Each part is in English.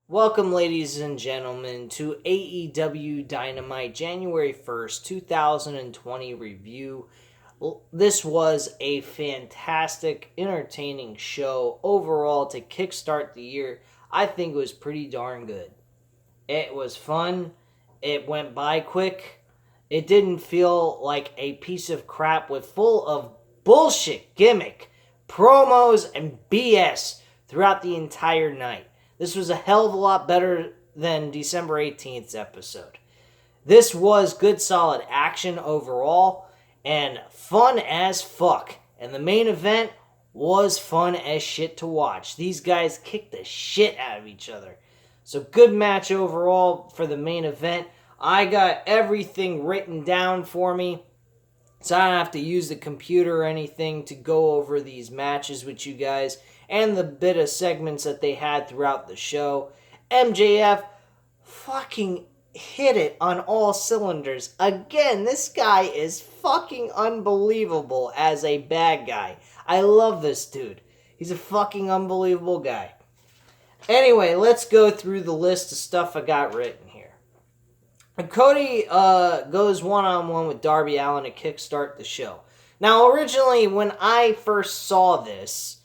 Welcome, ladies and gentlemen, to AEW Dynamite January 1st, 2020 review. This was a fantastic, entertaining show overall to kickstart the year. I think it was pretty darn good. It was fun. It went by quick. It didn't feel like a piece of crap with full of bullshit gimmick, promos, and BS throughout the entire night. This was a hell of a lot better than December 18th's episode. This was good, solid action overall and fun as fuck. And the main event was fun as shit to watch. These guys kicked the shit out of each other. So good match overall for the main event. I got everything written down for me, so I don't have to use the computer or anything to go over these matches with you guys and the bit of segments that they had throughout the show. MJF fucking hit it on all cylinders. Again, this guy is fucking unbelievable as a bad guy. I love this dude. He's a fucking unbelievable guy. Anyway, let's go through the list of stuff I got written here. Cody goes one-on-one with Darby Allin to kickstart the show. Now, originally, when I first saw this,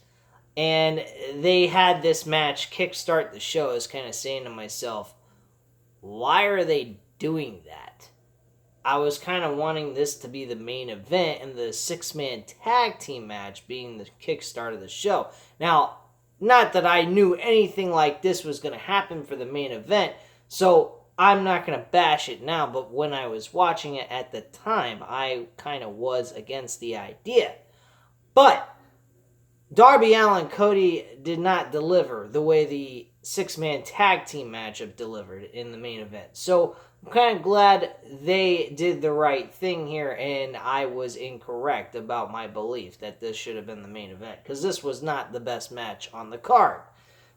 and they had this match kickstart the show, I was kind of saying to myself, why are they doing that? I was kind of wanting this to be the main event and the six-man tag team match being the kickstart of the show. Now, not that I knew anything like this was going to happen for the main event, so I'm not going to bash it now, but when I was watching it at the time, I kind of was against the idea. But Darby Allin Cody did not deliver the way the six-man tag team matchup delivered in the main event. So I'm kind of glad they did the right thing here, and I was incorrect about my belief that this should have been the main event, because this was not the best match on the card.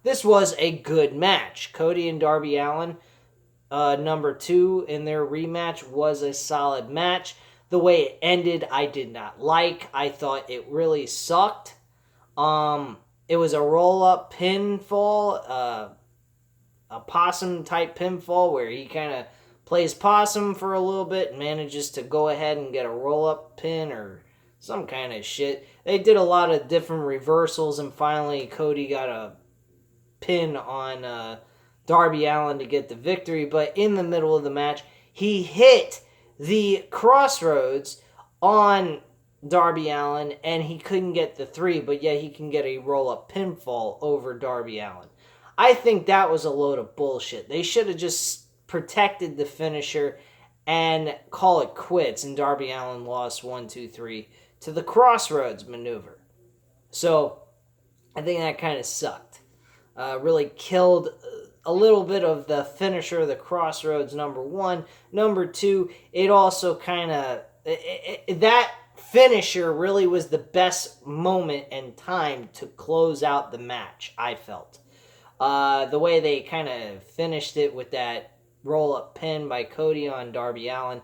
This was a good match. Cody and Darby Allin, number 2 in their rematch, was a solid match. The way it ended, I did not like. I thought it really sucked. It was a roll-up pinfall, a possum-type pinfall where he kind of plays possum for a little bit and manages to go ahead and get a roll-up pin or some kind of shit. They did a lot of different reversals, and finally Cody got a pin on Darby Allin to get the victory. But in the middle of the match, he hit the crossroads on Darby Allin, and he couldn't get the 3, but yet he can get a roll-up pinfall over Darby Allin. I think that was a load of bullshit. They should have just protected the finisher and call it quits, and Darby Allin lost 1, 2, 3 to the crossroads maneuver. So I think that kind of sucked. Really killed a little bit of the finisher of the crossroads, number 1. Number 2, it also kind of... that finisher really was the best moment and time to close out the match, I felt. The way they kind of finished it with that roll-up pin by Cody on Darby Allin,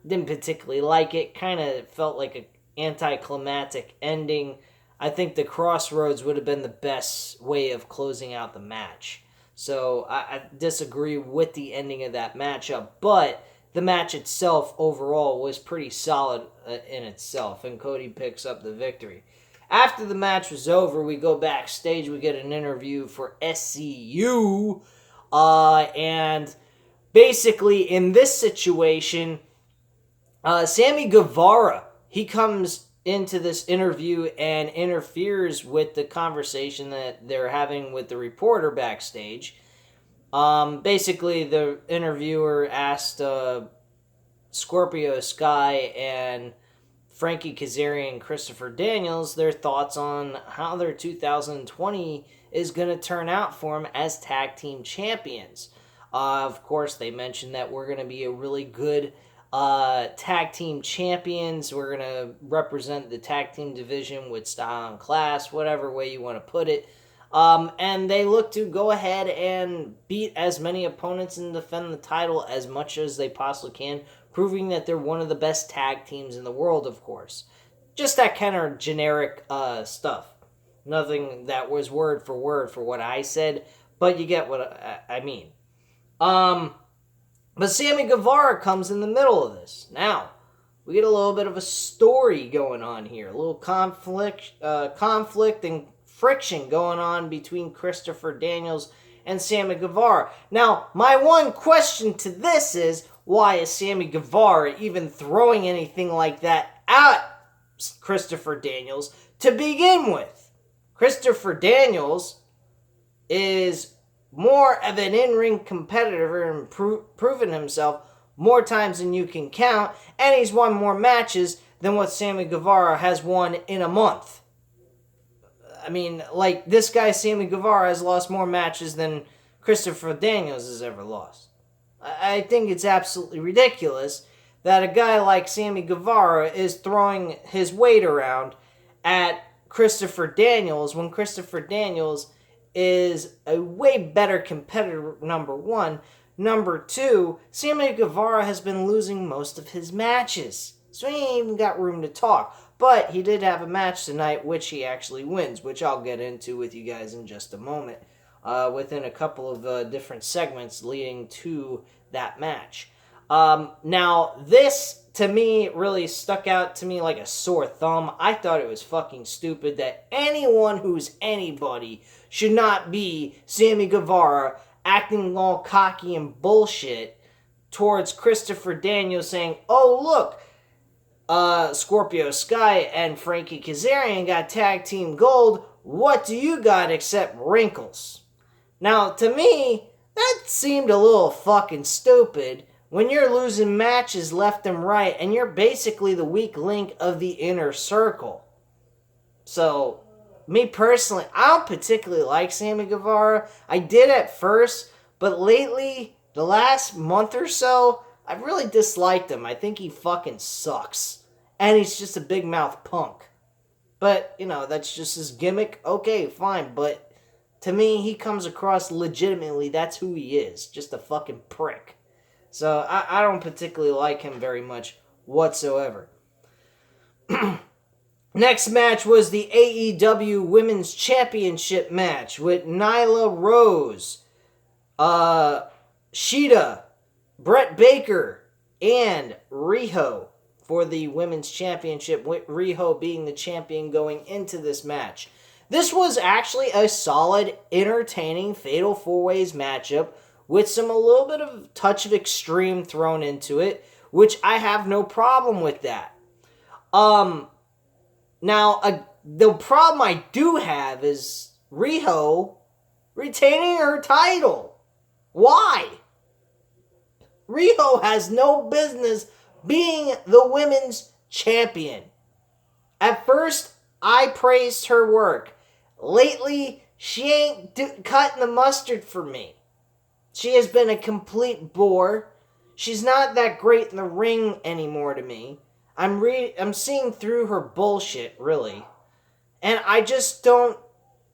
didn't particularly like it. Kind of felt like an anticlimactic ending. I think the crossroads would have been the best way of closing out the match. So I disagree with the ending of that matchup, but the match itself overall was pretty solid in itself, and Cody picks up the victory. After the match was over, we go backstage. We get an interview for SCU, and basically in this situation, Sammy Guevara, he comes into this interview and interferes with the conversation that they're having with the reporter backstage. Basically, the interviewer asked Scorpio Sky and Frankie Kazarian and Christopher Daniels their thoughts on how their 2020 is going to turn out for them as tag team champions. Of course, they mentioned that we're going to be a really good tag team champions. We're going to represent the tag team division with style and class, whatever way you want to put it. And they look to go ahead and beat as many opponents and defend the title as much as they possibly can, proving that they're one of the best tag teams in the world, of course. Just that kind of generic stuff. Nothing that was word for what I said, but you get what I mean. But Sammy Guevara comes in the middle of this. Now, we get a little bit of a story going on here. A little conflict and friction going on between Christopher Daniels and Sammy Guevara. Now, my one question to this is, why is Sammy Guevara even throwing anything like that at Christopher Daniels to begin with? Christopher Daniels is more of an in-ring competitor and proven himself more times than you can count, and he's won more matches than what Sammy Guevara has won in a month. I mean, like, this guy, Sammy Guevara, has lost more matches than Christopher Daniels has ever lost. I think it's absolutely ridiculous that a guy like Sammy Guevara is throwing his weight around at Christopher Daniels when Christopher Daniels is a way better competitor, number one. Number two, Sammy Guevara has been losing most of his matches, so he ain't even got room to talk. But he did have a match tonight, which he actually wins, which I'll get into with you guys in just a moment, within a couple of different segments leading to that match. Now, this, to me, really stuck out to me like a sore thumb. I thought it was fucking stupid that anyone who's anybody should not be Sammy Guevara acting all cocky and bullshit towards Christopher Daniels saying, oh, look, Scorpio Sky and Frankie Kazarian got tag team gold. What do you got except wrinkles? Now, to me, that seemed a little fucking stupid when you're losing matches left and right and you're basically the weak link of the inner circle. So, me personally, I don't particularly like Sammy Guevara. I did at first, but lately, the last month or so, I've really disliked him. I think he fucking sucks. And he's just a big mouth punk. But, you know, that's just his gimmick. Okay, fine, but to me, he comes across legitimately, that's who he is. Just a fucking prick. So, I don't particularly like him very much whatsoever. Next match was the AEW Women's Championship match with Nyla Rose, Shida, Brett Baker, and Riho for the Women's Championship, with Riho being the champion going into this match. This was actually a solid, entertaining Fatal 4-Ways matchup with a little bit of touch of extreme thrown into it, which I have no problem with that. Now, the problem I do have is Riho retaining her title. Why? Riho has no business being the women's champion. At first, I praised her work. Lately, she ain't cutting the mustard for me. She has been a complete bore. She's not that great in the ring anymore to me. I'm seeing through her bullshit, really. And I just don't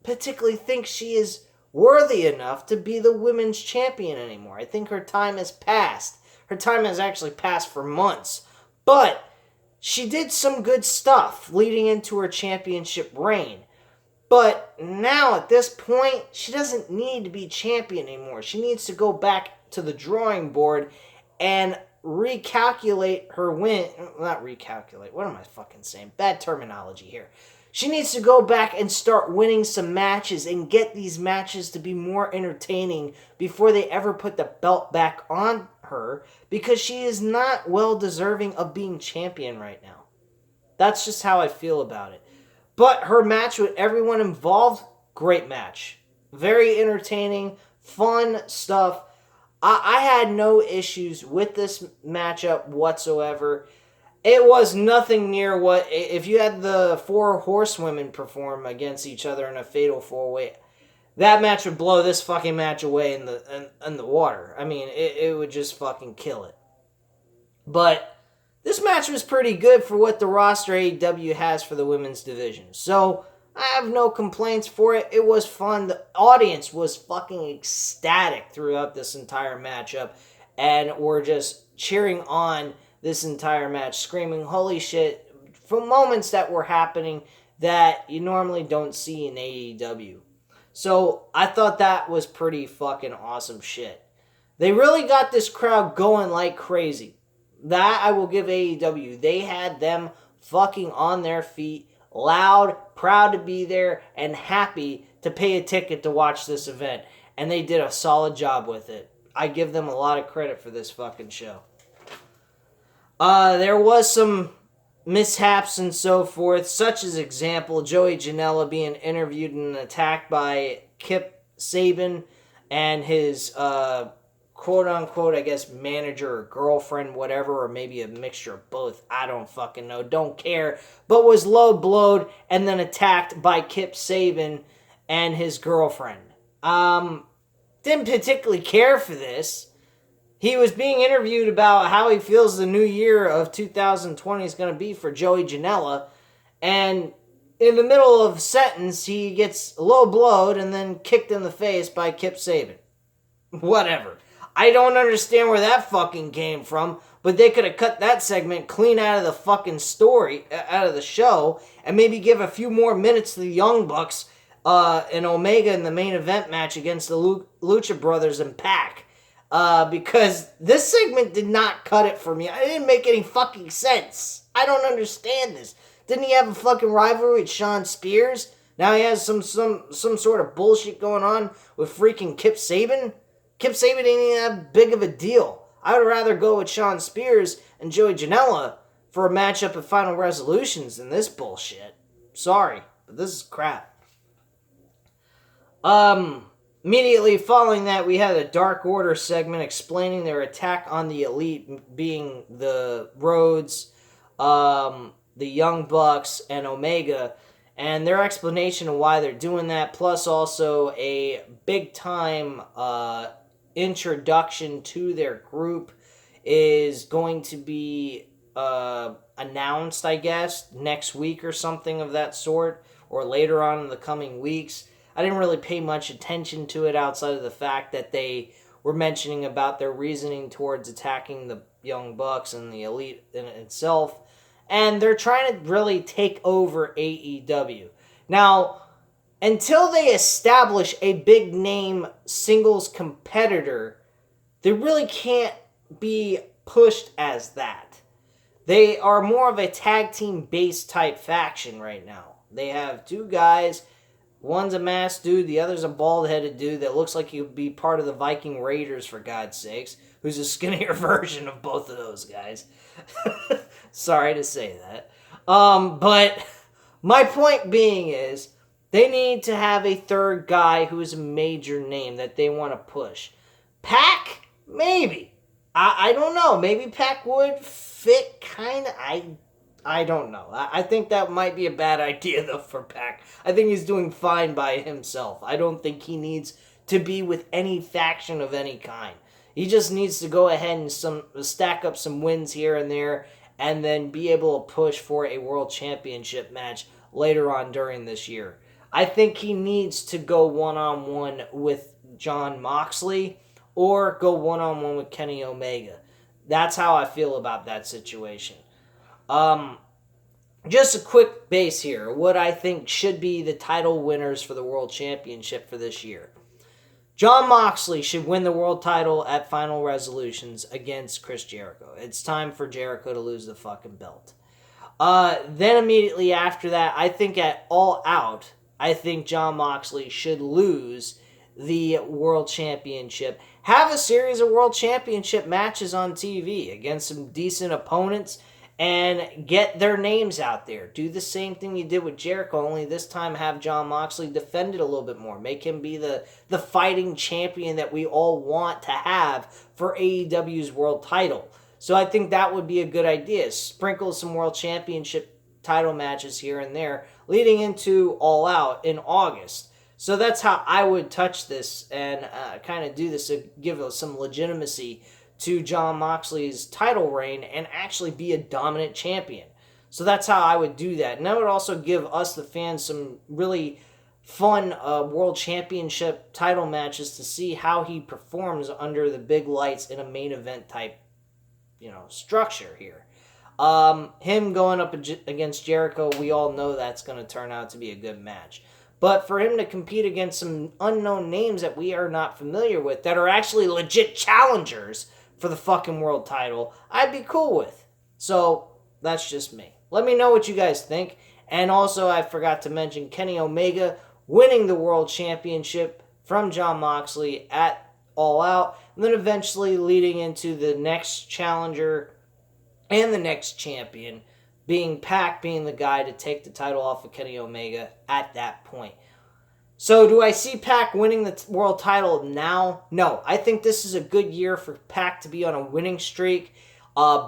particularly think she is worthy enough to be the women's champion anymore. I think her time has passed. Her time has actually passed for months. But she did some good stuff leading into her championship reign. But now, at this point, she doesn't need to be champion anymore. She needs to go back to the drawing board and recalculate her win. Not recalculate. What am I fucking saying? Bad terminology here. She needs to go back and start winning some matches and get these matches to be more entertaining before they ever put the belt back on her, because she is not well deserving of being champion right now. That's just how I feel about it. But her match with everyone involved, great match. Very entertaining, fun stuff. I had no issues with this matchup whatsoever. It was nothing near what, if you had the 4 horsewomen perform against each other in a fatal 4-way, that match would blow this fucking match away in the water. I mean, it would just fucking kill it. But this match was pretty good for what the roster AEW has for the women's division. So, I have no complaints for it. It was fun. The audience was fucking ecstatic throughout this entire matchup, and were just cheering on this entire match, screaming holy shit for moments that were happening that you normally don't see in AEW. So I thought that was pretty fucking awesome shit. They really got this crowd going like crazy. That I will give AEW. They had them fucking on their feet, loud, proud to be there, and happy to pay a ticket to watch this event. And they did a solid job with it. I give them a lot of credit for this fucking show. There was some mishaps and so forth, such as example, Joey Janela being interviewed and attacked by Kip Sabian and his quote-unquote, I guess, manager or girlfriend, whatever, or maybe a mixture of both. I don't fucking know. Don't care. But was low-blowed and then attacked by Kip Sabian and his girlfriend. Didn't particularly care for this. He was being interviewed about how he feels the new year of 2020 is going to be for Joey Janela. And in the middle of a sentence, he gets low-blowed and then kicked in the face by Kip Sabian. Whatever. I don't understand where that fucking came from, but they could have cut that segment clean out of the fucking story, out of the show, and maybe give a few more minutes to the Young Bucks and Omega in the main event match against the Lucha Brothers and Pac. Because this segment did not cut it for me. It didn't make any fucking sense. I don't understand this. Didn't he have a fucking rivalry with Shawn Spears? Now he has some sort of bullshit going on with freaking Kip Sabian? Kip Sabian ain't even that big of a deal. I would rather go with Shawn Spears and Joey Janela for a matchup at Final Resolutions than this bullshit. Sorry, but this is crap. Immediately following that, we had a Dark Order segment explaining their attack on the Elite, being the Rhodes, the Young Bucks, and Omega, and their explanation of why they're doing that, plus also a big-time introduction to their group is going to be announced, I guess, next week or something of that sort, or later on in the coming weeks. I didn't really pay much attention to it outside of the fact that they were mentioning about their reasoning towards attacking the Young Bucks and the Elite in itself. And they're trying to really take over AEW. Now, until they establish a big name singles competitor, they really can't be pushed as that. They are more of a tag team based type faction right now. They have two guys. One's a masked dude, the other's a bald-headed dude that looks like he would be part of the Viking Raiders, for God's sakes, who's a skinnier version of both of those guys. Sorry to say that. But my point being is, they need to have a third guy who is a major name that they want to push. Pac? Maybe. I don't know. Maybe Pac would fit, kind of. I don't know. I think that might be a bad idea, though, for Pac. I think he's doing fine by himself. I don't think he needs to be with any faction of any kind. He just needs to go ahead and stack up some wins here and there, and then be able to push for a world championship match later on during this year. I think he needs to go one-on-one with Jon Moxley, or go one-on-one with Kenny Omega. That's how I feel about that situation. Just a quick base here. What I think should be the title winners for the World Championship for this year. Jon Moxley should win the world title at Final Resolutions against Chris Jericho. It's time for Jericho to lose the fucking belt. Then immediately after that, I think at All Out, I think Jon Moxley should lose the World Championship. Have a series of World Championship matches on TV against some decent opponents, and get their names out there. Do the same thing you did with Jericho, only this time have Jon Moxley defend it a little bit more. Make him be the fighting champion that we all want to have for AEW's world title. So I think that would be a good idea. Sprinkle some world championship title matches here and there, leading into All Out in August. So that's how I would touch this and kind of do this to give some legitimacy to Jon Moxley's title reign and actually be a dominant champion. So that's how I would do that. And that would also give us, the fans, some really fun World Championship title matches to see how he performs under the big lights in a main event type, structure here. Him going up against Jericho, we all know that's going to turn out to be a good match. But for him to compete against some unknown names that we are not familiar with, that are actually legit challengers for the fucking world title, I'd be cool with. So, that's just me. Let me know what you guys think. And also, I forgot to mention Kenny Omega winning the world championship from Jon Moxley at All Out, and then eventually leading into the next challenger and the next champion being Pac, being the guy to take the title off of Kenny Omega at that point. So do I see Pac winning the world title now? No. I think this is a good year for Pac to be on a winning streak,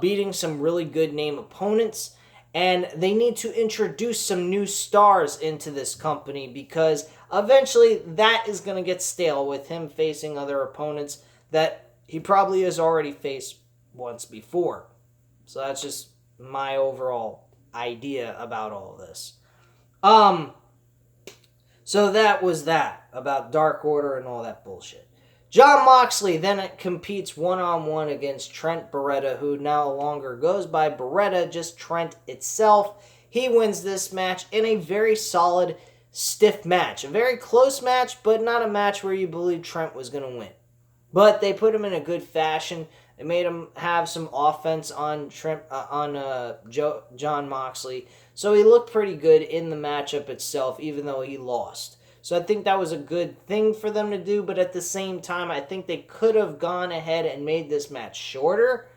beating some really good name opponents, and they need to introduce some new stars into this company because eventually that is going to get stale with him facing other opponents that he probably has already faced once before. So that's just my overall idea about all this. So that was that about Dark Order and all that bullshit. Jon Moxley then competes one-on-one against Trent Beretta, who no longer goes by Beretta, just Trent itself. He wins this match in a very solid, stiff match. A very close match, but not a match where you believe Trent was going to win. But they put him in a good fashion. They made him have some offense on Jon Moxley. So he looked pretty good in the matchup itself, even though he lost. So I think that was a good thing for them to do, but at the same time, I think they could have gone ahead and made this match shorter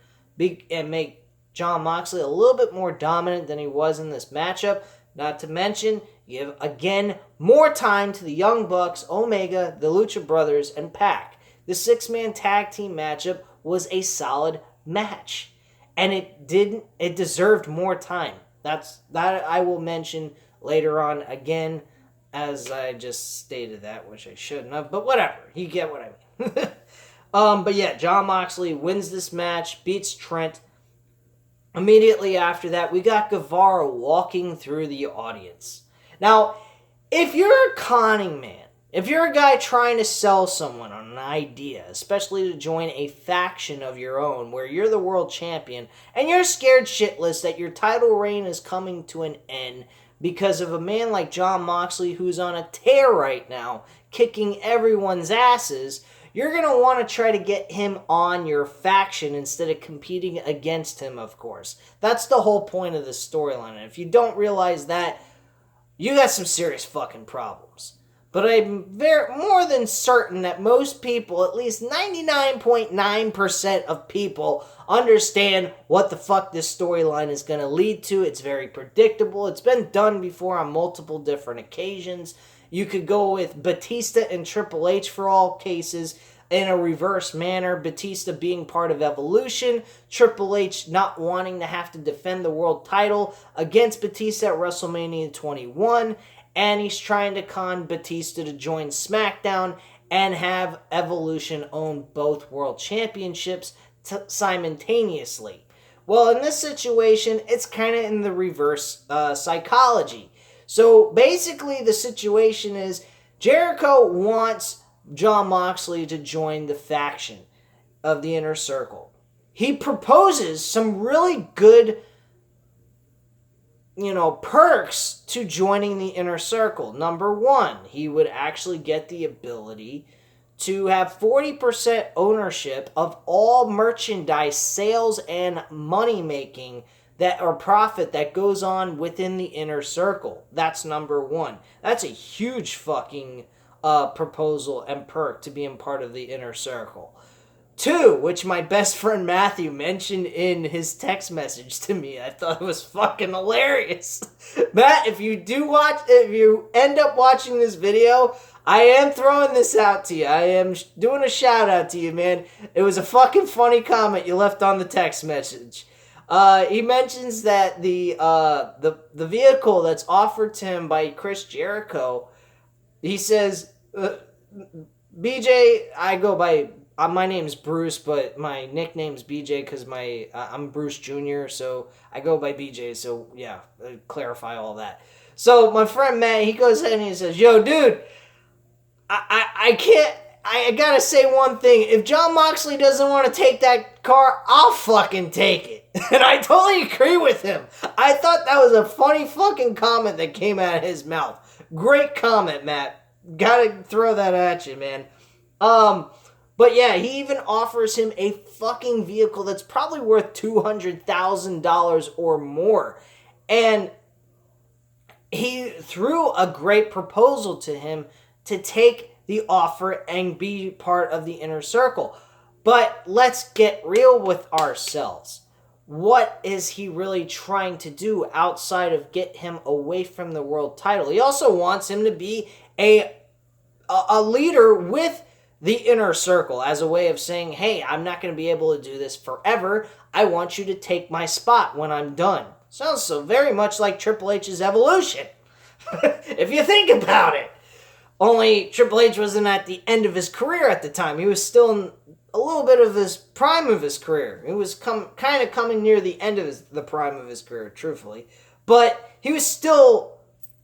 and make Jon Moxley a little bit more dominant than he was in this matchup. Not to mention, give, again, more time to the Young Bucks, Omega, the Lucha Brothers, and Pac. The six-man tag team matchup was a solid match, and it deserved more time. That I will mention later on again, as I just stated that, which I shouldn't have, but whatever. You get what I mean. But yeah, Jon Moxley wins this match, beats Trent. Immediately after that, we got Guevara walking through the audience. Now, if you're a conning man, if you're a guy trying to sell someone on an idea, especially to join a faction of your own where you're the world champion, and you're scared shitless that your title reign is coming to an end because of a man like Jon Moxley who's on a tear right now, kicking everyone's asses, you're going to want to try to get him on your faction instead of competing against him, of course. That's the whole point of this storyline. And if you don't realize that, you got some serious fucking problems. But I'm more than certain that most people, at least 99.9% of people, understand what the fuck this storyline is going to lead to. It's very predictable. It's been done before on multiple different occasions. You could go with Batista and Triple H for all cases in a reverse manner. Batista being part of Evolution, Triple H not wanting to have to defend the world title against Batista at WrestleMania 21, and he's trying to con Batista to join SmackDown and have Evolution own both world championships simultaneously. Well, in this situation, it's kind of in the reverse psychology. So basically the situation is Jericho wants Jon Moxley to join the faction of the Inner Circle. He proposes some really good, perks to joining the Inner Circle. Number one, he would actually get the ability to have 40% ownership of all merchandise sales and money making or profit that goes on within the Inner Circle. That's number one. That's a huge fucking proposal and perk to being part of the Inner Circle. Two, which my best friend Matthew mentioned in his text message to me. I thought it was fucking hilarious. Matt, if you end up watching this video, I am throwing this out to you. I am doing a shout out to you, man. It was a fucking funny comment you left on the text message. He mentions that the vehicle that's offered to him by Chris Jericho, he says, BJ, I go by, my name's Bruce, but my nickname's BJ because I'm Bruce Jr., so I go by BJ, so yeah, clarify all that. So my friend Matt, he goes ahead and he says, yo, dude, I gotta say one thing. If Jon Moxley doesn't want to take that car, I'll fucking take it. And I totally agree with him. I thought that was a funny fucking comment that came out of his mouth. Great comment, Matt. Gotta throw that at you, man. But yeah, he even offers him a fucking vehicle that's probably worth $200,000 or more. And he threw a great proposal to him to take the offer and be part of the inner circle. But let's get real with ourselves. What is he really trying to do outside of get him away from the world title? He also wants him to be a leader with the inner circle as a way of saying, hey, I'm not going to be able to do this forever. I want you to take my spot when I'm done. Sounds so very much like Triple H's evolution. If you think about it. Only Triple H wasn't at the end of his career at the time. He was still in a little bit of his prime of his career. It was kind of coming near the end of the prime of his career, truthfully. But he was still,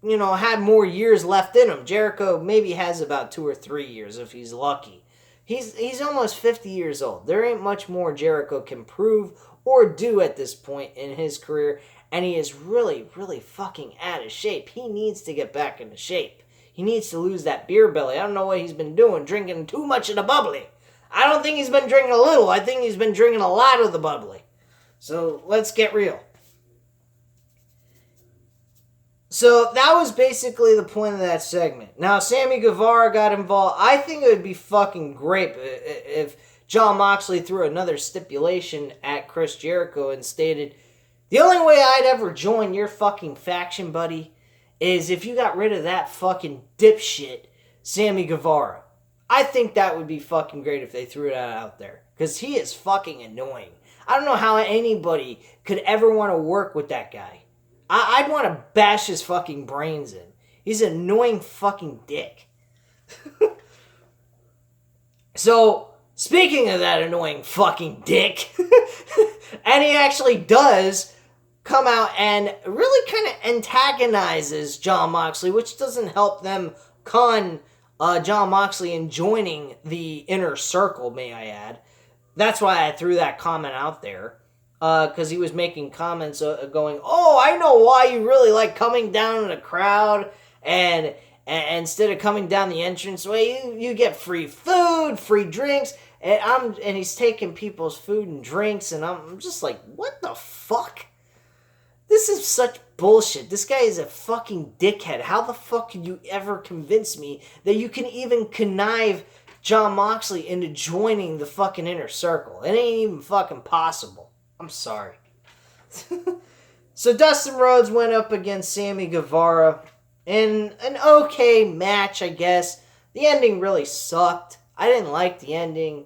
had more years left in him. Jericho maybe has about 2 or 3 years if he's lucky. He's almost 50 years old. There ain't much more Jericho can prove or do at this point in his career. And he is really, really fucking out of shape. He needs to get back into shape. He needs to lose that beer belly. I don't know what he's been doing, drinking too much of the bubbly. I don't think he's been drinking a little. I think he's been drinking a lot of the bubbly. So let's get real. So that was basically the point of that segment. Now, Sammy Guevara got involved. I think it would be fucking great if Jon Moxley threw another stipulation at Chris Jericho and stated, the only way I'd ever join your fucking faction, buddy, is if you got rid of that fucking dipshit, Sammy Guevara. I think that would be fucking great if they threw that out there. Because he is fucking annoying. I don't know how anybody could ever want to work with that guy. I'd want to bash his fucking brains in. He's an annoying fucking dick. So, speaking of that annoying fucking dick, and he actually does come out and really kind of antagonizes Jon Moxley, which doesn't help them con Jon Moxley in joining the inner circle, may I add. That's why I threw that comment out there. Because he was making comments going, oh, I know why you really like coming down in a crowd, and instead of coming down the entranceway, you get free food, free drinks, and he's taking people's food and drinks, and I'm just like, what the fuck? This is such bullshit. This guy is a fucking dickhead. How the fuck can you ever convince me that you can even connive Jon Moxley into joining the fucking inner circle? It ain't even fucking possible. I'm sorry. So Dustin Rhodes went up against Sammy Guevara in an okay match, I guess. The ending really sucked. I didn't like the ending.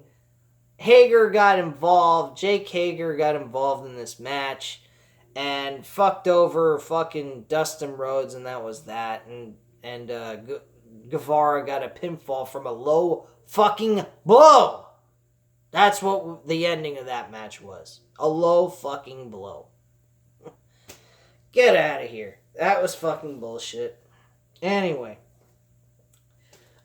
Hager got involved. Jake Hager got involved in this match and fucked over fucking Dustin Rhodes, and that was that. And Guevara got a pinfall from a low fucking blow. That's what the ending of that match was. A low fucking blow. Get out of here. That was fucking bullshit. Anyway.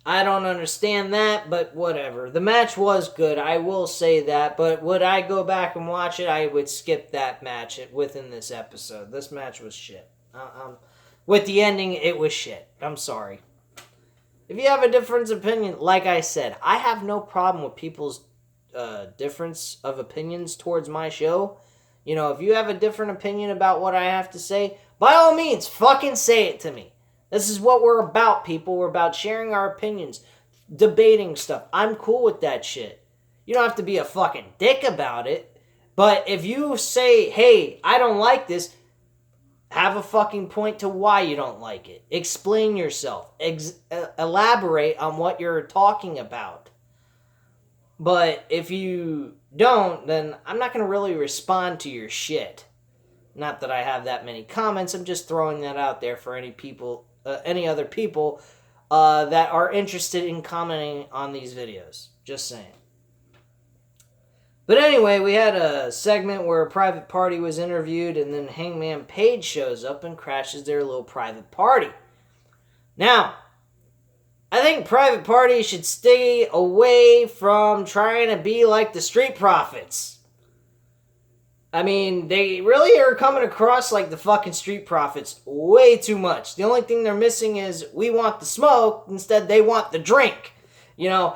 I don't understand that, but whatever. The match was good, I will say that, but would I go back and watch it? I would skip that match within this episode. This match was shit. With the ending, it was shit. I'm sorry. If you have a different opinion, like I said, I have no problem with people's difference of opinions towards my show. If you have a different opinion about what I have to say, by all means, fucking say it to me. This is what we're about, people. We're about sharing our opinions, debating stuff. I'm cool with that shit. You don't have to be a fucking dick about it. But if you say, hey, I don't like this, have a fucking point to why you don't like it. Explain yourself. Elaborate on what you're talking about. But if you don't, then I'm not going to really respond to your shit. Not that I have that many comments. I'm just throwing that out there for any other people that are interested in commenting on these videos. Just saying. But anyway, we had a segment where a private party was interviewed, and then Hangman Page shows up and crashes their little private party. Now, I think private parties should stay away from trying to be like the Street Profits. I mean, they really are coming across like the fucking Street Profits way too much. The only thing they're missing is we want the smoke, instead they want the drink. You know?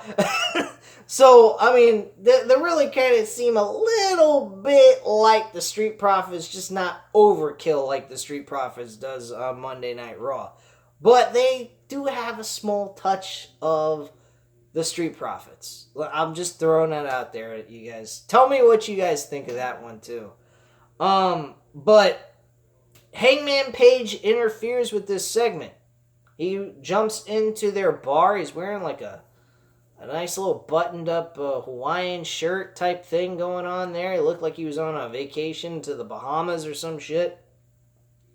So, I mean, they really kind of seem a little bit like the Street Profits, just not overkill like the Street Profits does on Monday Night Raw. But they do have a small touch of the Street Profits. I'm just throwing that out there at you guys. Tell me what you guys think of that one too. But Hangman Page interferes with this segment. He jumps into their bar. He's wearing like a nice little buttoned up Hawaiian shirt type thing going on there. He looked like he was on a vacation to the Bahamas or some shit.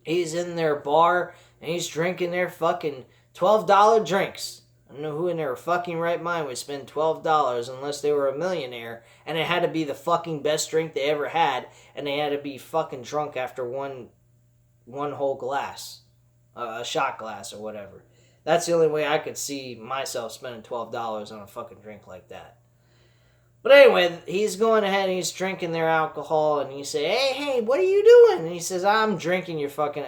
He's in their bar and he's drinking their fucking $12 drinks. I don't know who in their fucking right mind would spend $12 unless they were a millionaire, and it had to be the fucking best drink they ever had, and they had to be fucking drunk after one whole glass, a shot glass or whatever. That's the only way I could see myself spending $12 on a fucking drink like that. But anyway, he's going ahead and he's drinking their alcohol, and you say, hey, what are you doing? And he says, I'm drinking your fucking...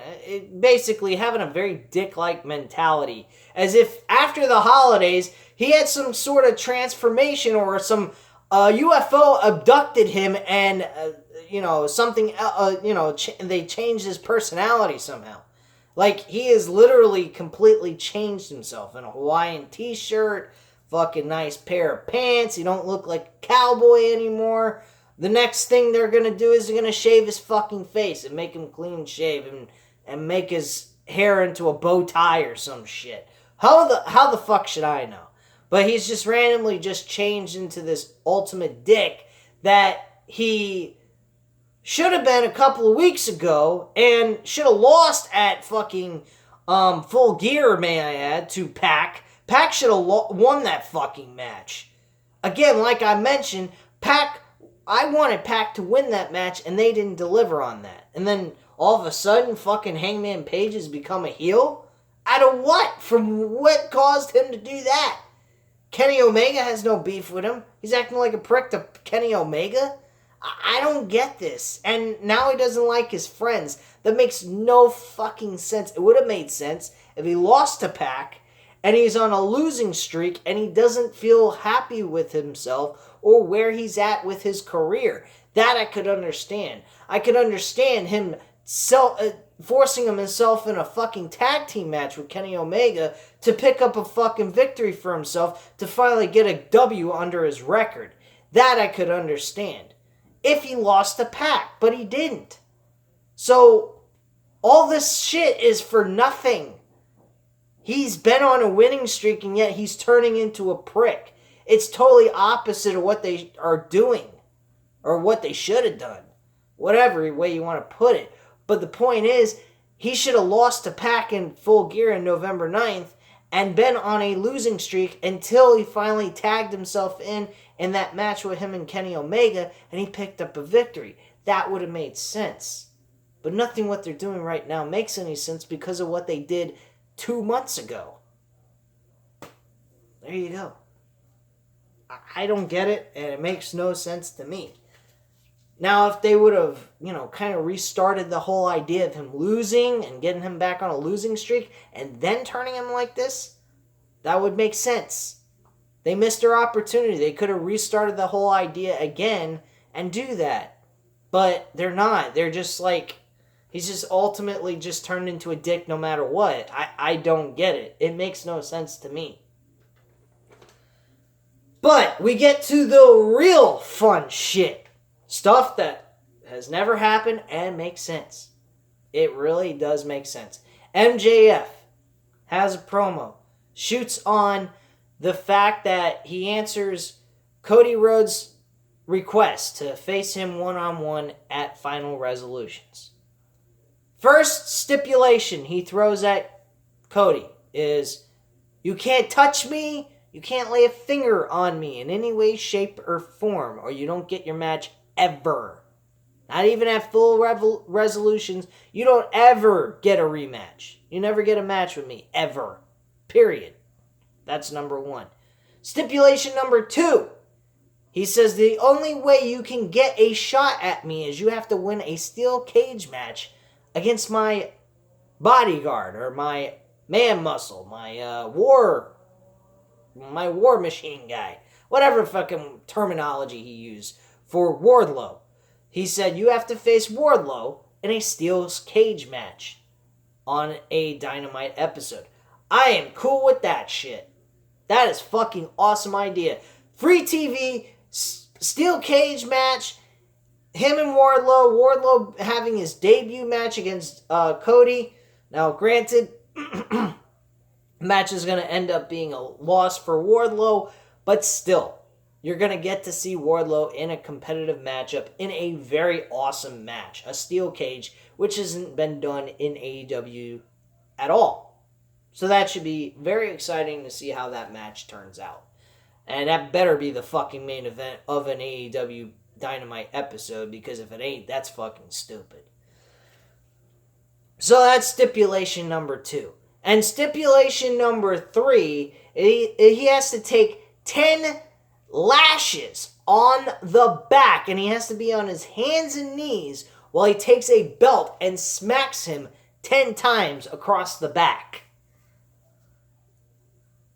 basically having a very dick-like mentality. As if after the holidays, he had some sort of transformation or some UFO abducted him and, they changed his personality somehow. Like, he has literally completely changed himself in a Hawaiian t-shirt, fucking nice pair of pants. He don't look like a cowboy anymore. The next thing they're going to do is they're going to shave his fucking face and make him clean shave and make his hair into a bow tie or some shit. How the fuck should I know? But he's just randomly just changed into this ultimate dick that he should have been a couple of weeks ago and should have lost at fucking Full Gear, may I add, to Pac. Pac should have won that fucking match. Again, like I mentioned, I wanted Pac to win that match, and they didn't deliver on that. And then, all of a sudden, fucking Hangman Page has become a heel? Out of what? From what caused him to do that? Kenny Omega has no beef with him. He's acting like a prick to Kenny Omega? I don't get this. And now he doesn't like his friends. That makes no fucking sense. It would have made sense if he lost to Pac, and he's on a losing streak, and he doesn't feel happy with himself or where he's at with his career. That I could understand. I could understand him forcing himself in a fucking tag team match with Kenny Omega to pick up a fucking victory for himself to finally get a W under his record. That I could understand. If he lost to Pac, but he didn't. So, all this shit is for nothing. He's been on a winning streak, and yet he's turning into a prick. It's totally opposite of what they are doing. Or what they should have done. Whatever way you want to put it. But the point is, he should have lost to Pac in Full Gear on November 9th and been on a losing streak until he finally tagged himself in that match with him and Kenny Omega, and he picked up a victory. That would have made sense. But nothing what they're doing right now makes any sense because of what they did 2 months ago. There you go. I don't get it, and it makes no sense to me. Now, if they would have, kind of restarted the whole idea of him losing and getting him back on a losing streak and then turning him like this, that would make sense. They missed their opportunity. They could have restarted the whole idea again and do that. But they're not. They're just like, he's just ultimately just turned into a dick no matter what. I don't get it. It makes no sense to me. But we get to the real fun shit. Stuff that has never happened and makes sense. It really does make sense. MJF has a promo. Shoots on the fact that he answers Cody Rhodes' request to face him one-on-one at Final Resolutions. First stipulation he throws at Cody is, you can't touch me, you can't lay a finger on me in any way, shape, or form, or you don't get your match ever. Not even at Full Resolutions, you don't ever get a rematch. You never get a match with me, ever. Period. That's number one. Stipulation number two, He says the only way you can get a shot at me is you have to win a steel cage match against my bodyguard or my man muscle, my war machine guy, whatever fucking terminology he used for Wardlow. He said you have to face Wardlow in a steel cage match on a Dynamite episode. I am cool with that shit. That is fucking awesome idea. Free TV, steel cage match, him and Wardlow having his debut match against Cody. Now, granted, match is going to end up being a loss for Wardlow, but still, you're going to get to see Wardlow in a competitive matchup in a very awesome match. A steel cage, which hasn't been done in AEW at all. So that should be very exciting to see how that match turns out. And that better be the fucking main event of an AEW Dynamite episode, because if it ain't, that's fucking stupid. So that's stipulation number 2. And stipulation number 3, he has to take 10 lashes on the back, and he has to be on his hands and knees while he takes a belt and smacks him 10 times across the back.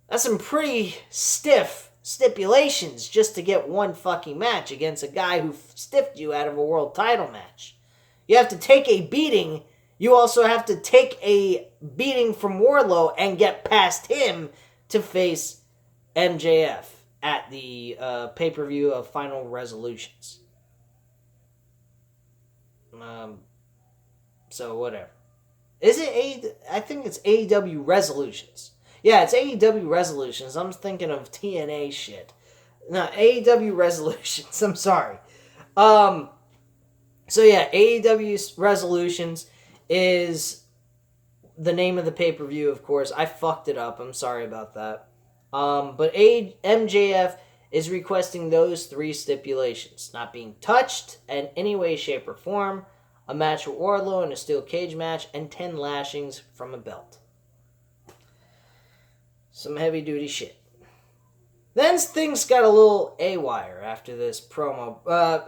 That's some pretty stiff stipulations just to get one fucking match against a guy who stiffed you out of a world title match. You have to take a beating. You also have to take a beating from Wardlow and get past him to face MJF at the pay-per-view of Final Resolutions. So whatever. Is it I think it's AEW Resolutions. Yeah, it's AEW Resolutions. I'm thinking of TNA shit. No, AEW Resolutions. I'm sorry. So yeah, AEW Resolutions is the name of the pay-per-view, of course. I fucked it up. I'm sorry about that. But MJF is requesting those 3 stipulations. Not being touched in any way, shape, or form, a match with Wardlow in a steel cage match, and 10 lashings from a belt. Some heavy-duty shit. Then things got a little AWire after this promo.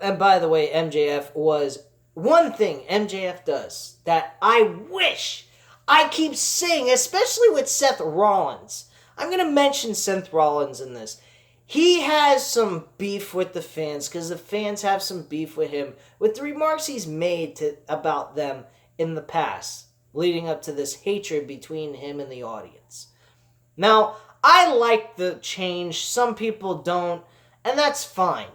And by the way, MJF was... One thing MJF does that I wish I keep saying, especially with Seth Rollins. I'm going to mention Seth Rollins in this. He has some beef with the fans because the fans have some beef with him with the remarks he's made about them in the past, leading up to this hatred between him and the audience. Now, I like the change. Some people don't, and that's fine.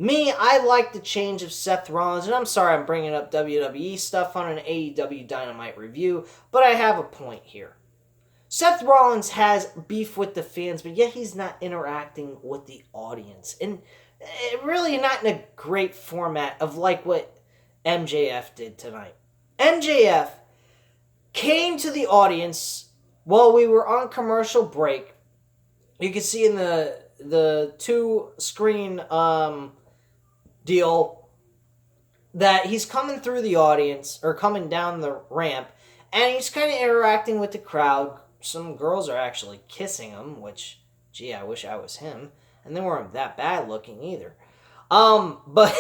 Me, I like the change of Seth Rollins, and I'm sorry I'm bringing up WWE stuff on an AEW Dynamite review, but I have a point here. Seth Rollins has beef with the fans, but yet he's not interacting with the audience, and really not in a great format of like what MJF did tonight. MJF came to the audience while we were on commercial break. You can see in the 2-screen deal that he's coming through the audience, or coming down the ramp, and he's kind of interacting with the crowd. Some girls are actually kissing him, which, gee, I wish I was him. And they weren't that bad looking either. But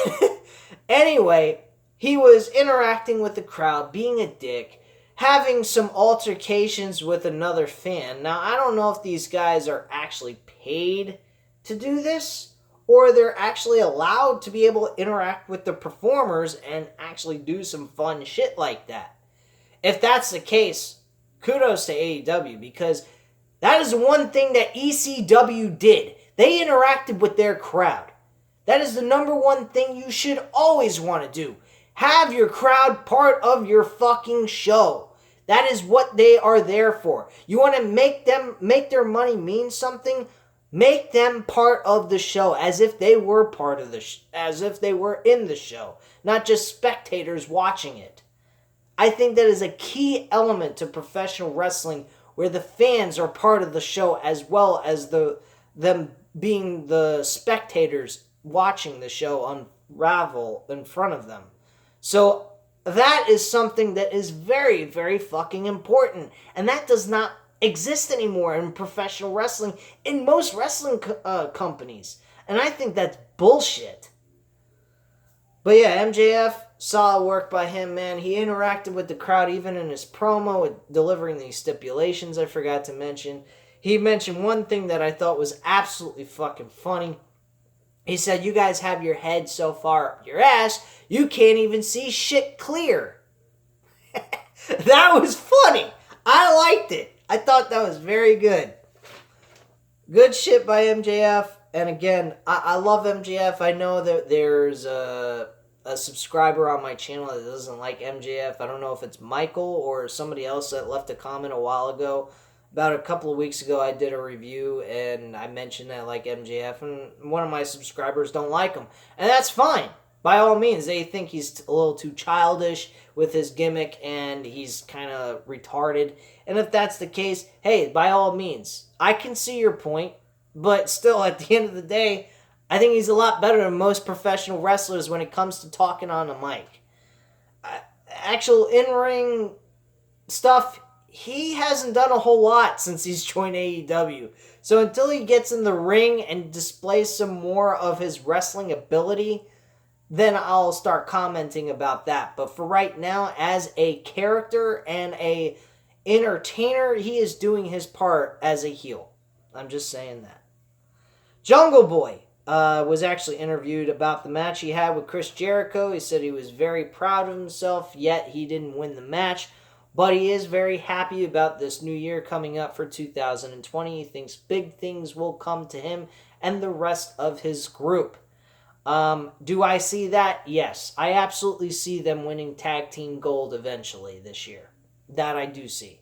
anyway, he was interacting with the crowd, being a dick, having some altercations with another fan. Now, I don't know if these guys are actually paid to do this, or they're actually allowed to be able to interact with the performers and actually do some fun shit like that. If that's the case, kudos to AEW, because that is one thing that ECW did. They interacted with their crowd. That is the number one thing you should always want to do. Have your crowd part of your fucking show. That is what they are there for. You want to make their money mean something? Make them part of the show, as if they were part of as if they were in the show, not just spectators watching it. I think that is a key element to professional wrestling, where the fans are part of the show as well as them being the spectators watching the show unravel in front of them. So that is something that is very, very fucking important, and that does not exist anymore in professional wrestling in most wrestling companies. And I think that's bullshit. But yeah, MJF, solid work by him, man. He interacted with the crowd even in his promo with delivering these stipulations I forgot to mention. He mentioned one thing that I thought was absolutely fucking funny. He said, you guys have your head so far up your ass, you can't even see shit clear. That was funny. I liked it. I thought that was very good. Good shit by MJF. And again, I love MJF. I know that there's a subscriber on my channel that doesn't like MJF. I don't know if it's Michael or somebody else that left a comment a while ago. About a couple of weeks ago, I did a review, and I mentioned that I like MJF, and one of my subscribers don't like him. And that's fine. By all means, they think he's a little too childish with his gimmick, and he's kind of retarded. And if that's the case, hey, by all means, I can see your point, but still, at the end of the day, I think he's a lot better than most professional wrestlers when it comes to talking on a mic. Actual in-ring stuff, he hasn't done a whole lot since he's joined AEW. So until he gets in the ring and displays some more of his wrestling ability, then I'll start commenting about that. But for right now, as a character and a entertainer, he is doing his part as a heel. I'm just saying that. Jungle Boy was actually interviewed about the match he had with Chris Jericho. He said he was very proud of himself, yet he didn't win the match. But he is very happy about this new year coming up for 2020. He thinks big things will come to him and the rest of his group. Do I see that? Yes. I absolutely see them winning tag team gold eventually this year. That I do see.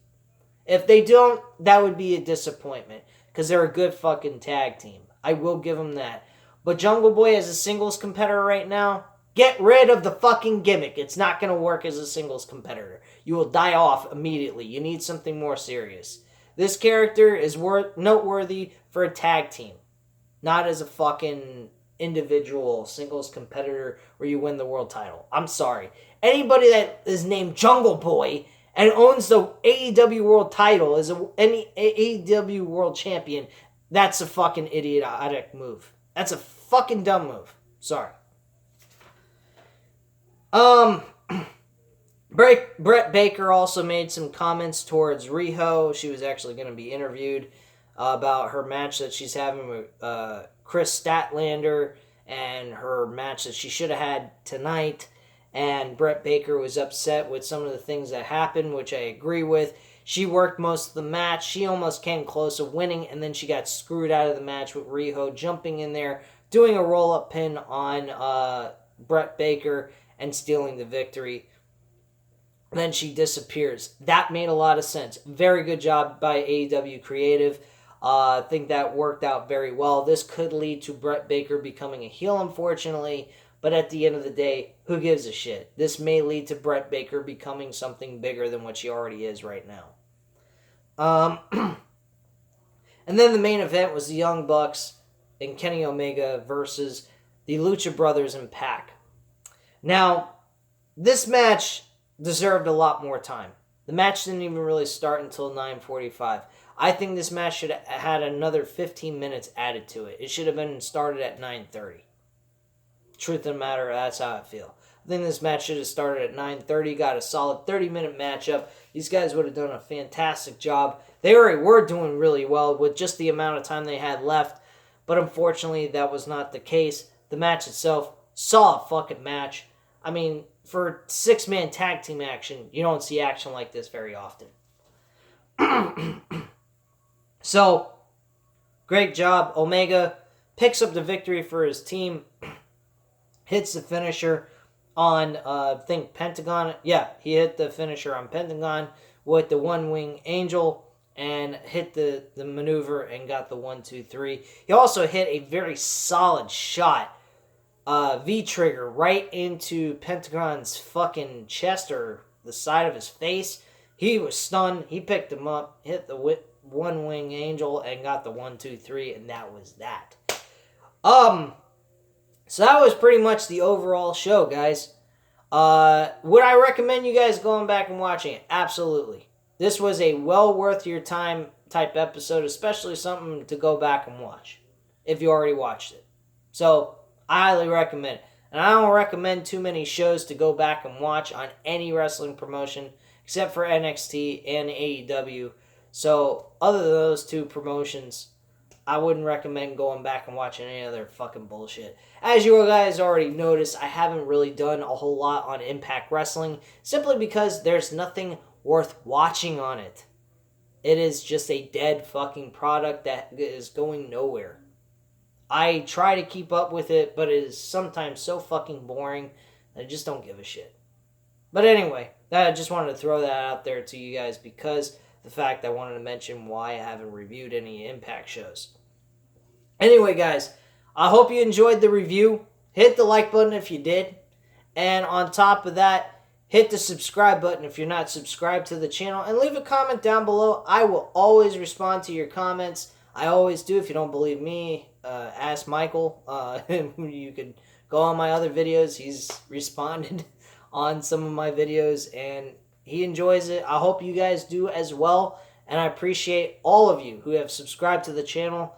If they don't, that would be a disappointment. Because they're a good fucking tag team. I will give them that. But Jungle Boy as a singles competitor right now, get rid of the fucking gimmick. It's not going to work as a singles competitor. You will die off immediately. You need something more serious. This character is noteworthy for a tag team. Not as a fucking individual singles competitor where you win the world title. I'm sorry. Anybody that is named Jungle Boy and owns the AEW world title as any AEW world champion, that's a fucking idiotic move. That's a fucking dumb move. Sorry. Brett Baker also made some comments towards Riho. She was actually going to be interviewed about her match that she's having with Chris Statlander and her match that she should have had tonight. And Brett Baker was upset with some of the things that happened, which I agree with. She worked most of the match. She almost came close to winning, and then she got screwed out of the match with Riho jumping in there, doing a roll-up pin on Brett Baker, and stealing the victory. And then she disappears. That made a lot of sense. Very good job by AEW Creative. I think that worked out very well. This could lead to Brett Baker becoming a heel, unfortunately. But at the end of the day, who gives a shit? This may lead to Brett Baker becoming something bigger than what she already is right now. And then the main event was the Young Bucks and Kenny Omega versus the Lucha Brothers and Pac. Now, this match deserved a lot more time. The match didn't even really start until 9:45. I think this match should have had another 15 minutes added to it. It should have been started at 9:30. Truth of the matter, that's how I feel. I think this match should have started at 9:30, got a solid 30-minute matchup. These guys would have done a fantastic job. They already were doing really well with just the amount of time they had left, but unfortunately, that was not the case. The match itself, solid fucking match. I mean, for 6-man tag team action, you don't see action like this very often. So, great job. Omega picks up the victory for his team. Hits the finisher on, I think, Pentagon. Yeah, he hit the finisher on Pentagon with the one-wing angel and hit the maneuver and got the 1-2-3. He also hit a very solid shot, V-trigger, right into Pentagon's fucking chest or the side of his face. He was stunned. He picked him up, hit the one-wing angel, and got the 1-2-3, and that was that. So that was pretty much the overall show, guys. Would I recommend you guys going back and watching it? Absolutely. This was a well worth your time type episode, especially something to go back and watch if you already watched it. So, I highly recommend it. And I don't recommend too many shows to go back and watch on any wrestling promotion except for NXT and AEW. So, other than those two promotions, I wouldn't recommend going back and watching any other fucking bullshit. As you guys already noticed, I haven't really done a whole lot on Impact Wrestling simply because there's nothing worth watching on it. It is just a dead fucking product that is going nowhere. I try to keep up with it, but it is sometimes so fucking boring that I just don't give a shit. But anyway, I just wanted to throw that out there to you guys because the fact I wanted to mention why I haven't reviewed any Impact shows. Anyway, guys, I hope you enjoyed the review. Hit the like button if you did. And on top of that, hit the subscribe button if you're not subscribed to the channel. And leave a comment down below. I will always respond to your comments. I always do. If you don't believe me, ask Michael. You could go on my other videos. He's responded on some of my videos, and he enjoys it. I hope you guys do as well. And I appreciate all of you who have subscribed to the channel.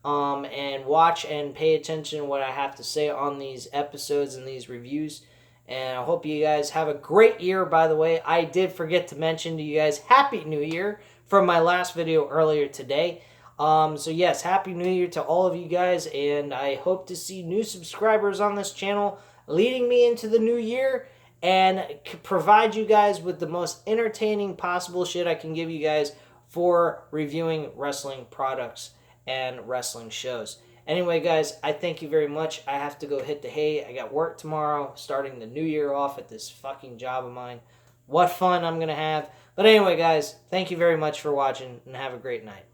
And watch and pay attention to what I have to say on these episodes and these reviews. And I hope you guys have a great year, by the way. I did forget to mention to you guys Happy New Year from my last video earlier today. So yes, Happy New Year to all of you guys. And I hope to see new subscribers on this channel leading me into the new year. And provide you guys with the most entertaining possible shit I can give you guys for reviewing wrestling products and wrestling shows. Anyway, guys, I thank you very much. I have to go hit the hay. I got work tomorrow, starting the new year off at this fucking job of mine. What fun I'm going to have. But anyway, guys, thank you very much for watching, and have a great night.